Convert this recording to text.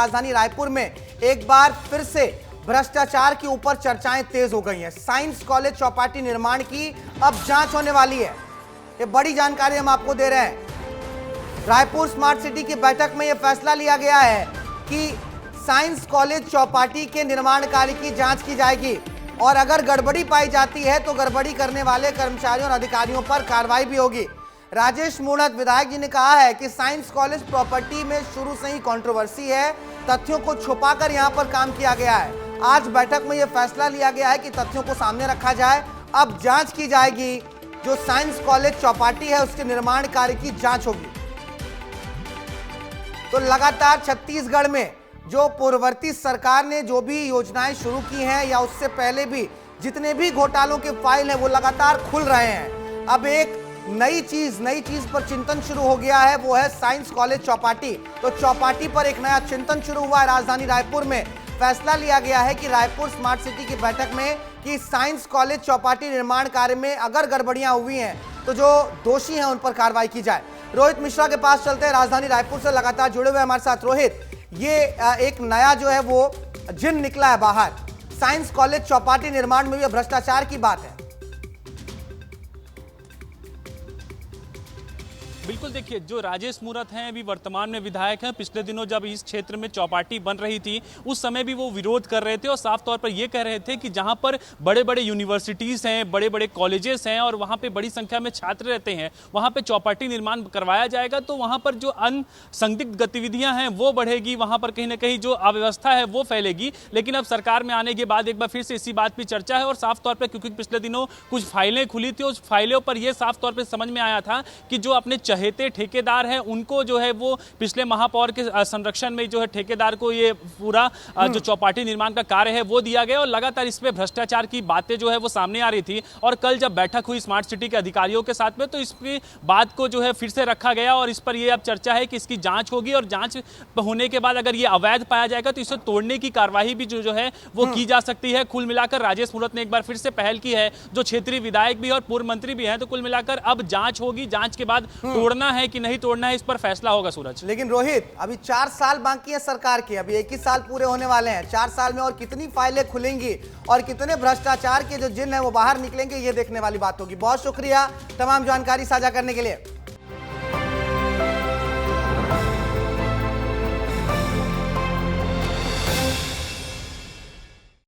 राजधानी रायपुर में एक बार फिर से भ्रष्टाचार के ऊपर चर्चाएं तेज हो गई हैं। साइंस कॉलेज चौपाटी निर्माण की अब जांच होने वाली है। ये बड़ी जानकारी हम आपको दे रहे हैं। रायपुर स्मार्ट सिटी की बैठक में यह फैसला लिया गया है कि साइंस कॉलेज चौपाटी के निर्माण कार्य की जांच की जाएगी और अगर गड़बड़ी पाई जाती है तो गड़बड़ी करने वाले कर्मचारियों और अधिकारियों पर कार्रवाई भी होगी। राजेश मूणत विधायक जी ने कहा है कि साइंस कॉलेज प्रॉपर्टी में शुरू से ही कंट्रोवर्सी है, तथ्यों को छुपाकर यहां पर काम किया गया है। आज बैठक में यह फैसला लिया गया है कि तथ्यों को सामने रखा जाए। अब जांच की जाएगी, जो साइंस कॉलेज चौपाटी है उसके निर्माण कार्य की जांच होगी। तो लगातार छत्तीसगढ़ में जो पूर्ववर्ती सरकार ने जो भी योजनाएं शुरू की हैं या उससे पहले भी जितने भी घोटालों के फाइल हैं वो लगातार खुल रहे हैं। अब एक नई चीज पर चिंतन शुरू हो गया है, वो है साइंस कॉलेज चौपाटी। तो चौपाटी पर एक नया चिंतन शुरू हुआ है। राजधानी रायपुर में फैसला लिया गया है कि रायपुर स्मार्ट सिटी की बैठक में कि साइंस कॉलेज चौपाटी निर्माण कार्य में अगर गड़बड़ियां हुई हैं तो जो दोषी हैं उन पर कार्रवाई की जाए। रोहित मिश्रा के पास चलते हैं, राजधानी रायपुर से लगातार जुड़े हुए हमारे साथ। रोहित, ये एक नया जो है वो जिन निकला है बाहर, साइंस कॉलेज चौपाटी निर्माण में भी भ्रष्टाचार की बात है। बिल्कुल, देखिए, जो राजेश मूणत हैं अभी वर्तमान में विधायक हैं। पिछले दिनों जब इस क्षेत्र में चौपाटी बन रही थी उस समय भी वो विरोध कर रहे थे और साफ तौर पर ये कह रहे थे कि जहां पर बड़े बड़े यूनिवर्सिटीज़ हैं, बड़े बड़े कॉलेजेस हैं और वहां पे बड़ी संख्या में छात्र रहते हैं, वहां पे चौपाटी निर्माण करवाया जाएगा तो वहां पर जो अनसंदिग्ध गतिविधियां हैं वो बढ़ेगी, वहां पर कहीं ना कहीं जो अव्यवस्था है वो फैलेगी। लेकिन अब सरकार में आने के बाद एक बार फिर से इसी बात पर चर्चा है और साफ तौर पर, क्योंकि पिछले दिनों कुछ फाइलें खुली थी, उस फाइलों पर यह साफ तौर पर समझ में आया था कि जो अपने चहेते ठेकेदार हैं उनको जो है वो पिछले महापौर के संरक्षण में जो है ठेकेदार को ये पूरा जो चौपाटी निर्माण का कार्य है वो दिया गया और लगातार इसमें भ्रष्टाचार की बातें जो है वो सामने आ रही थी। और कल जब बैठक हुई स्मार्ट सिटी के अधिकारियों के साथ में तो इसकी बात को जो है फिर से रखा गया और इस पर ये अब चर्चा है कि इसकी जांच होगी और जांच होने के बाद अगर ये अवैध पाया जाएगा तो इसे तोड़ने की कार्रवाई भी जो है वो की जा सकती है। कुल मिलाकर राजेश मूणत ने एक बार फिर से पहल की है, जो क्षेत्रीय विधायक भी और पूर्व मंत्री भी हैं। तो कुल मिलाकर अब जांच होगी, जांच के बाद तोड़ना है कि नहीं तोड़ना है इस पर फैसला होगा। सूरज, लेकिन रोहित, अभी 4 साल बाकी है सरकार के, अभी 1 ही साल पूरे होने वाले हैं। 4 साल में और कितनी फाइलें खुलेंगी और कितने भ्रष्टाचार के जो जिन है वो बाहर निकलेंगे, ये देखने वाली बात होगी। बहुत शुक्रिया तमाम जानकारी साझा करने के लिए।